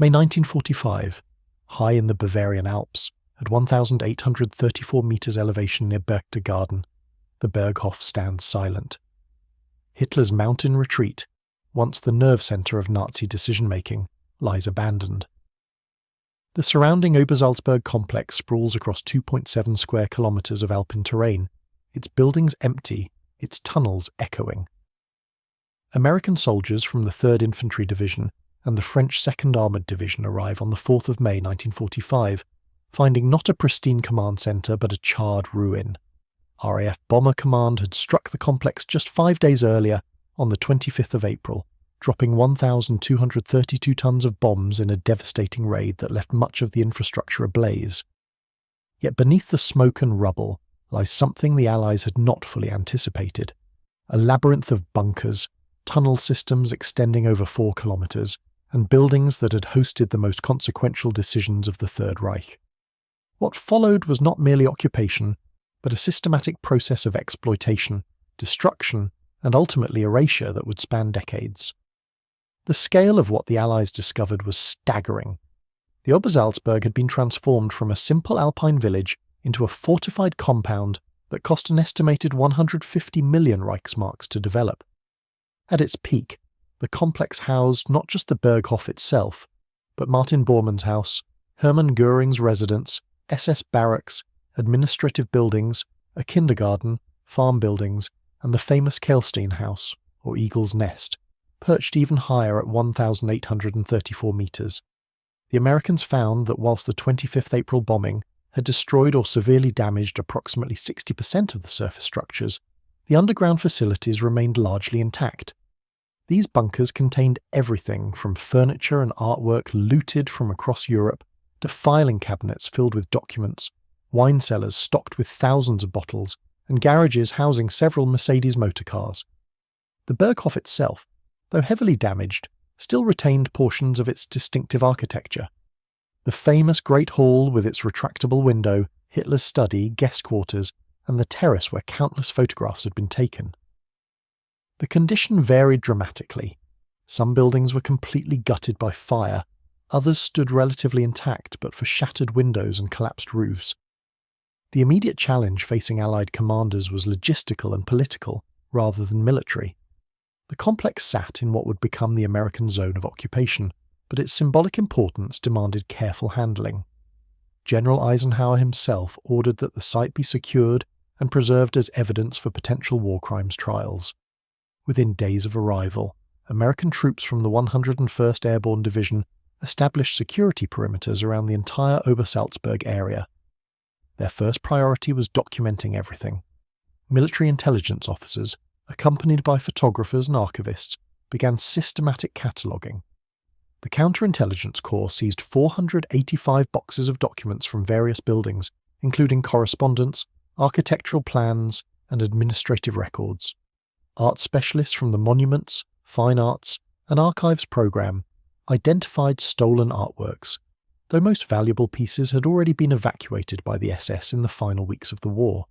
May 1945, high in the Bavarian Alps, at 1,834 metres elevation near Berchtesgaden, the Berghof stands silent. Hitler's mountain retreat, once the nerve centre of Nazi decision-making, lies abandoned. The surrounding Obersalzberg complex sprawls across 2.7 square kilometres of alpine terrain, its buildings empty, its tunnels echoing. American soldiers from the 3rd Infantry Division and the French 2nd Armoured Division arrive on the 4th of May 1945, finding not a pristine command centre but a charred ruin. RAF Bomber Command had struck the complex just 5 days earlier, on the 25th of April, dropping 1,232 tons of bombs in a devastating raid that left much of the infrastructure ablaze. Yet beneath the smoke and rubble lies something the Allies had not fully anticipated: a labyrinth of bunkers, tunnel systems extending over 4 kilometres, and buildings that had hosted the most consequential decisions of the Third Reich. What followed was not merely occupation, but a systematic process of exploitation, destruction, and ultimately erasure that would span decades. The scale of what the Allies discovered was staggering. The Obersalzberg had been transformed from a simple alpine village into a fortified compound that cost an estimated 150 million Reichsmarks to develop. At its peak, the complex housed not just the Berghof itself, but Martin Bormann's house, Hermann Göring's residence, SS barracks, administrative buildings, a kindergarten, farm buildings, and the famous Kehlstein House, or Eagle's Nest, perched even higher at 1,834 metres. The Americans found that whilst the 25th April bombing had destroyed or severely damaged approximately 60% of the surface structures, the underground facilities remained largely intact. These bunkers contained everything from furniture and artwork looted from across Europe to filing cabinets filled with documents, wine cellars stocked with thousands of bottles, and garages housing several Mercedes motorcars. The Berghof itself, though heavily damaged, still retained portions of its distinctive architecture. The famous Great Hall with its retractable window, Hitler's study, guest quarters, and the terrace where countless photographs had been taken. The condition varied dramatically. Some buildings were completely gutted by fire, others stood relatively intact but for shattered windows and collapsed roofs. The immediate challenge facing Allied commanders was logistical and political, rather than military. The complex sat in what would become the American zone of occupation, but its symbolic importance demanded careful handling. General Eisenhower himself ordered that the site be secured and preserved as evidence for potential war crimes trials. Within days of arrival, American troops from the 101st Airborne Division established security perimeters around the entire Obersalzberg area. Their first priority was documenting everything. Military intelligence officers, accompanied by photographers and archivists, began systematic cataloguing. The Counterintelligence Corps seized 485 boxes of documents from various buildings, including correspondence, architectural plans, and administrative records. Art specialists from the Monuments, Fine Arts, and Archives program identified stolen artworks, though most valuable pieces had already been evacuated by the SS in the final weeks of the war.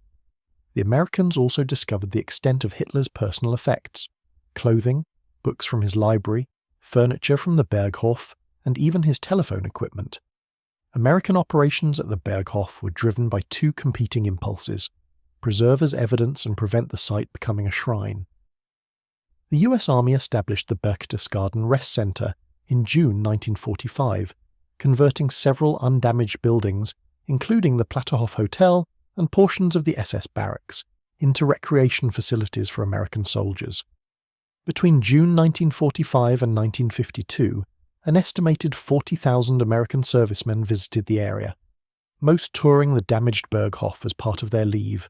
The Americans also discovered the extent of Hitler's personal effects: clothing, books from his library, furniture from the Berghof, and even his telephone equipment. American operations at the Berghof were driven by two competing impulses: preserve as evidence and prevent the site becoming a shrine. The US Army established the Berchtesgaden Rest Center in June 1945, converting several undamaged buildings, including the Platterhof Hotel and portions of the SS barracks, into recreation facilities for American soldiers. Between June 1945 and 1952, an estimated 40,000 American servicemen visited the area, most touring the damaged Berghof as part of their leave.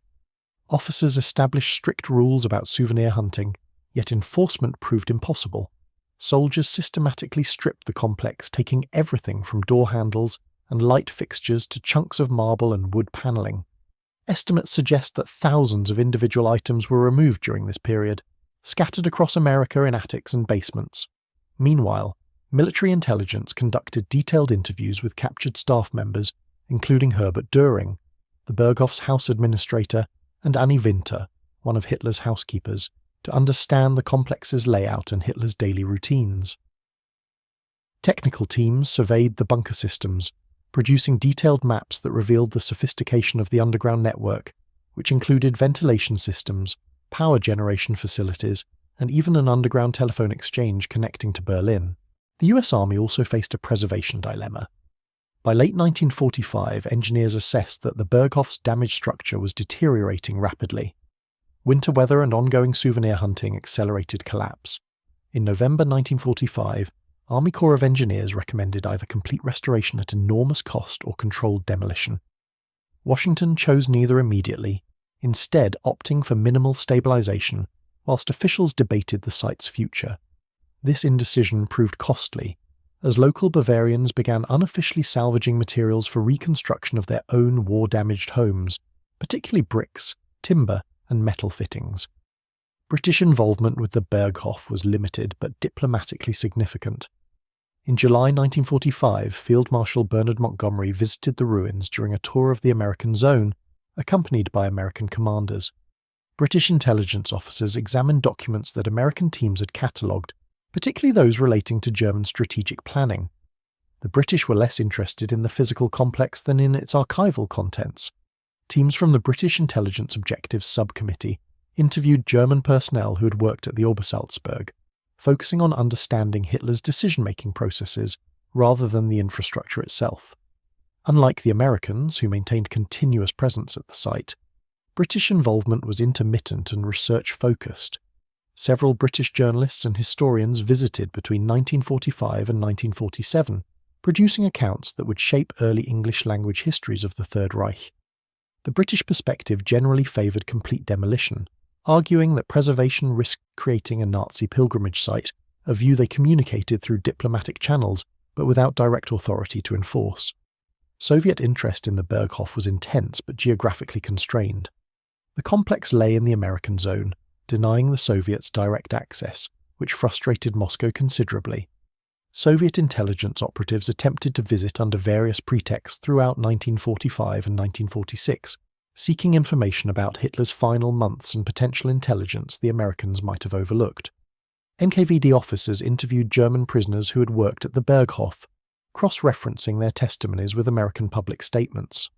Officers established strict rules about souvenir hunting, yet enforcement proved impossible. Soldiers systematically stripped the complex, taking everything from door handles and light fixtures to chunks of marble and wood panelling. Estimates suggest that thousands of individual items were removed during this period, scattered across America in attics and basements. Meanwhile, military intelligence conducted detailed interviews with captured staff members, including Herbert Göring, the Berghof's house administrator, and Annie Winter, one of Hitler's housekeepers, to understand the complex's layout and Hitler's daily routines. Technical teams surveyed the bunker systems, producing detailed maps that revealed the sophistication of the underground network, which included ventilation systems, power generation facilities, and even an underground telephone exchange connecting to Berlin. The US Army also faced a preservation dilemma. By late 1945, engineers assessed that the Berghof's damaged structure was deteriorating rapidly. Winter weather and ongoing souvenir hunting accelerated collapse. In November 1945, Army Corps of Engineers recommended either complete restoration at enormous cost or controlled demolition. Washington chose neither immediately, instead opting for minimal stabilization, whilst officials debated the site's future. This indecision proved costly, as local Bavarians began unofficially salvaging materials for reconstruction of their own war-damaged homes, particularly bricks, timber, and metal fittings. British involvement with the Berghof was limited but diplomatically significant. In July 1945, Field Marshal Bernard Montgomery visited the ruins during a tour of the American zone, accompanied by American commanders. British intelligence officers examined documents that American teams had catalogued, particularly those relating to German strategic planning. The British were less interested in the physical complex than in its archival contents. Teams from the British Intelligence Objectives Subcommittee interviewed German personnel who had worked at the Obersalzberg, focusing on understanding Hitler's decision-making processes rather than the infrastructure itself. Unlike the Americans, who maintained continuous presence at the site, British involvement was intermittent and research-focused. Several British journalists and historians visited between 1945 and 1947, producing accounts that would shape early English-language histories of the Third Reich. The British perspective generally favoured complete demolition, arguing that preservation risked creating a Nazi pilgrimage site, a view they communicated through diplomatic channels but without direct authority to enforce. Soviet interest in the Berghof was intense but geographically constrained. The complex lay in the American zone, denying the Soviets direct access, which frustrated Moscow considerably. Soviet intelligence operatives attempted to visit under various pretexts throughout 1945 and 1946, seeking information about Hitler's final months and potential intelligence the Americans might have overlooked. NKVD officers interviewed German prisoners who had worked at the Berghof, cross-referencing their testimonies with American public statements.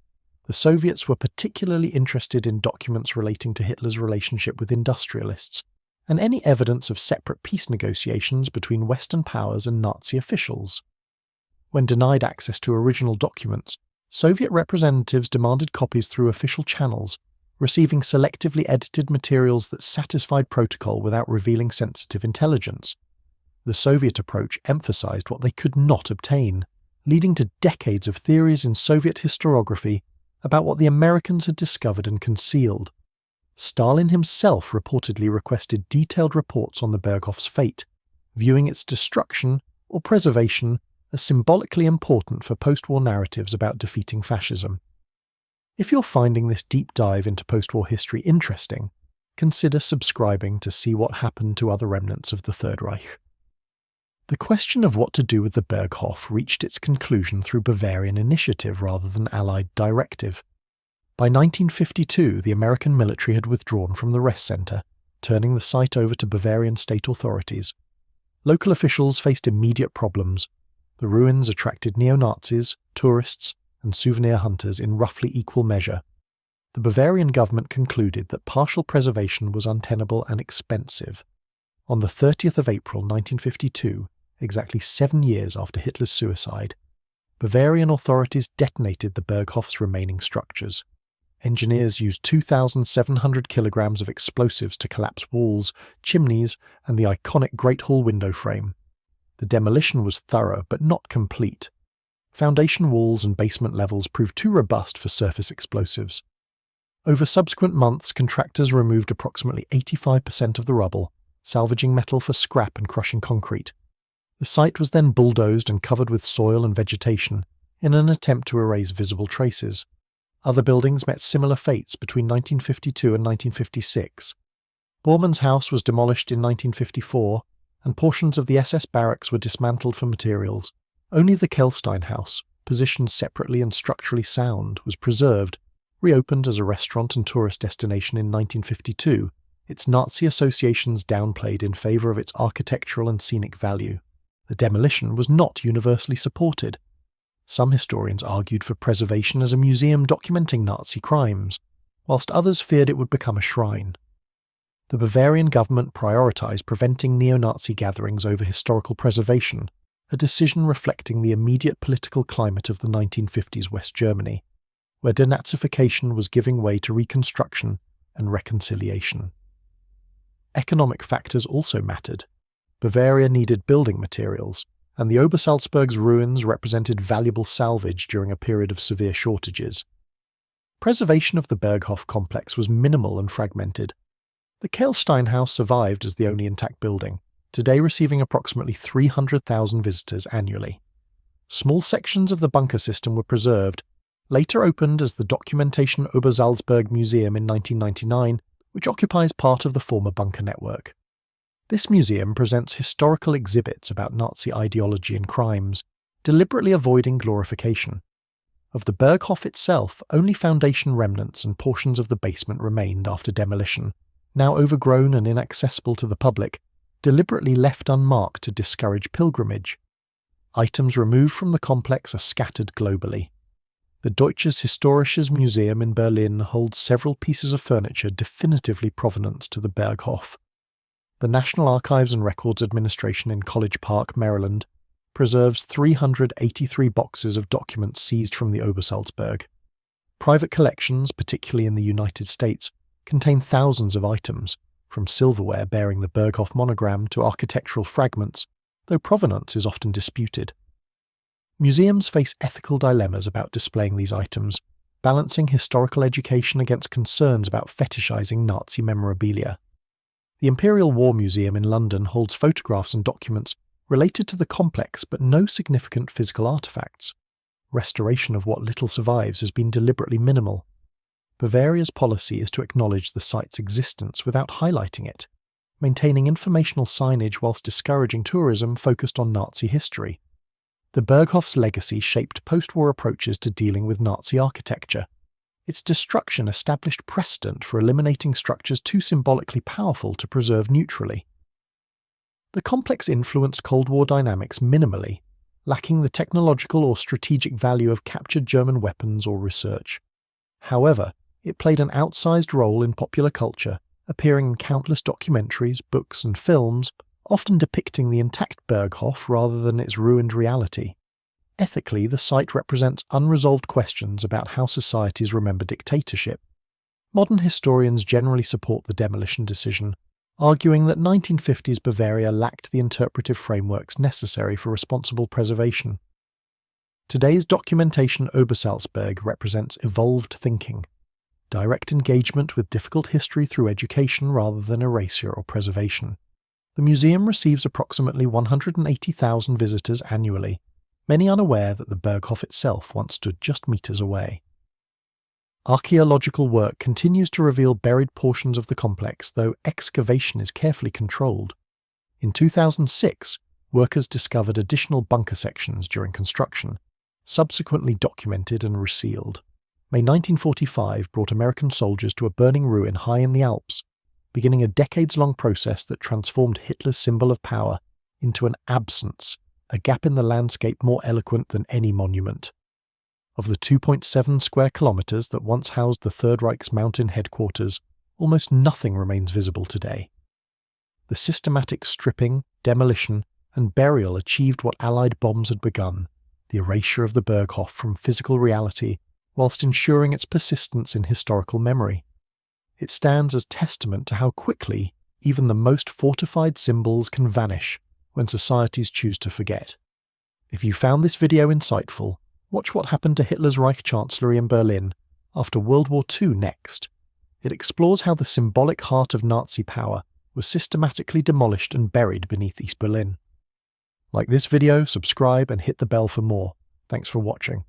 The Soviets were particularly interested in documents relating to Hitler's relationship with industrialists, and any evidence of separate peace negotiations between Western powers and Nazi officials. When denied access to original documents, Soviet representatives demanded copies through official channels, receiving selectively edited materials that satisfied protocol without revealing sensitive intelligence. The Soviet approach emphasized what they could not obtain, leading to decades of theories in Soviet historiography about what the Americans had discovered and concealed. Stalin himself reportedly requested detailed reports on the Berghof's fate, viewing its destruction or preservation as symbolically important for post-war narratives about defeating fascism. If you're finding this deep dive into post-war history interesting, consider subscribing to see what happened to other remnants of the Third Reich. The question of what to do with the Berghof reached its conclusion through Bavarian initiative rather than Allied directive. By 1952, the American military had withdrawn from the rest centre, turning the site over to Bavarian state authorities. Local officials faced immediate problems. The ruins attracted neo-Nazis, tourists, and souvenir hunters in roughly equal measure. The Bavarian government concluded that partial preservation was untenable and expensive. On the 30th of April 1952, exactly 7 years after Hitler's suicide, Bavarian authorities detonated the Berghof's remaining structures. Engineers used 2,700 kilograms of explosives to collapse walls, chimneys, and the iconic Great Hall window frame. The demolition was thorough but not complete. Foundation walls and basement levels proved too robust for surface explosives. Over subsequent months, contractors removed approximately 85% of the rubble, salvaging metal for scrap and crushing concrete. The site was then bulldozed and covered with soil and vegetation in an attempt to erase visible traces. Other buildings met similar fates between 1952 and 1956. Bormann's house was demolished in 1954, and portions of the SS barracks were dismantled for materials. Only the Kelstein house, positioned separately and structurally sound, was preserved, reopened as a restaurant and tourist destination in 1952, its Nazi associations downplayed in favour of its architectural and scenic value. The demolition was not universally supported. Some historians argued for preservation as a museum documenting Nazi crimes, whilst others feared it would become a shrine. The Bavarian government prioritised preventing neo-Nazi gatherings over historical preservation, a decision reflecting the immediate political climate of the 1950s West Germany, where denazification was giving way to reconstruction and reconciliation. Economic factors also mattered. Bavaria needed building materials, and the Obersalzberg's ruins represented valuable salvage during a period of severe shortages. Preservation of the Berghof complex was minimal and fragmented. The Kehlstein House survived as the only intact building, today receiving approximately 300,000 visitors annually. Small sections of the bunker system were preserved, later opened as the Documentation Obersalzberg Museum in 1999, which occupies part of the former bunker network. This museum presents historical exhibits about Nazi ideology and crimes, deliberately avoiding glorification. Of the Berghof itself, only foundation remnants and portions of the basement remained after demolition, now overgrown and inaccessible to the public, deliberately left unmarked to discourage pilgrimage. Items removed from the complex are scattered globally. The Deutsches Historisches Museum in Berlin holds several pieces of furniture definitively provenance to the Berghof. The National Archives and Records Administration in College Park, Maryland, preserves 383 boxes of documents seized from the Obersalzberg. Private collections, particularly in the United States, contain thousands of items, from silverware bearing the Berghof monogram to architectural fragments, though provenance is often disputed. Museums face ethical dilemmas about displaying these items, balancing historical education against concerns about fetishizing Nazi memorabilia. The Imperial War Museum in London holds photographs and documents related to the complex but no significant physical artifacts. Restoration of what little survives has been deliberately minimal. Bavaria's policy is to acknowledge the site's existence without highlighting it, maintaining informational signage whilst discouraging tourism focused on Nazi history. The Berghof's legacy shaped post-war approaches to dealing with Nazi architecture. Its destruction established precedent for eliminating structures too symbolically powerful to preserve neutrally. The complex influenced Cold War dynamics minimally, lacking the technological or strategic value of captured German weapons or research. However, it played an outsized role in popular culture, appearing in countless documentaries, books and films, often depicting the intact Berghof rather than its ruined reality. Ethically, the site represents unresolved questions about how societies remember dictatorship. Modern historians generally support the demolition decision, arguing that 1950s Bavaria lacked the interpretive frameworks necessary for responsible preservation. Today's Documentation Obersalzberg represents evolved thinking, direct engagement with difficult history through education rather than erasure or preservation. The museum receives approximately 180,000 visitors annually, many unaware that the Berghof itself once stood just meters away. Archaeological work continues to reveal buried portions of the complex, though excavation is carefully controlled. In 2006, workers discovered additional bunker sections during construction, subsequently documented and resealed. May 1945 brought American soldiers to a burning ruin high in the Alps, beginning a decades-long process that transformed Hitler's symbol of power into an absence, a gap in the landscape more eloquent than any monument. Of the 2.7 square kilometres that once housed the Third Reich's mountain headquarters, almost nothing remains visible today. The systematic stripping, demolition, and burial achieved what Allied bombs had begun, the erasure of the Berghof from physical reality, whilst ensuring its persistence in historical memory. It stands as testament to how quickly even the most fortified symbols can vanish when societies choose to forget. If you found this video insightful, watch what happened to Hitler's Reich Chancellery in Berlin after World War II next. It explores how the symbolic heart of Nazi power was systematically demolished and buried beneath East Berlin. Like this video, subscribe and hit the bell for more. Thanks for watching.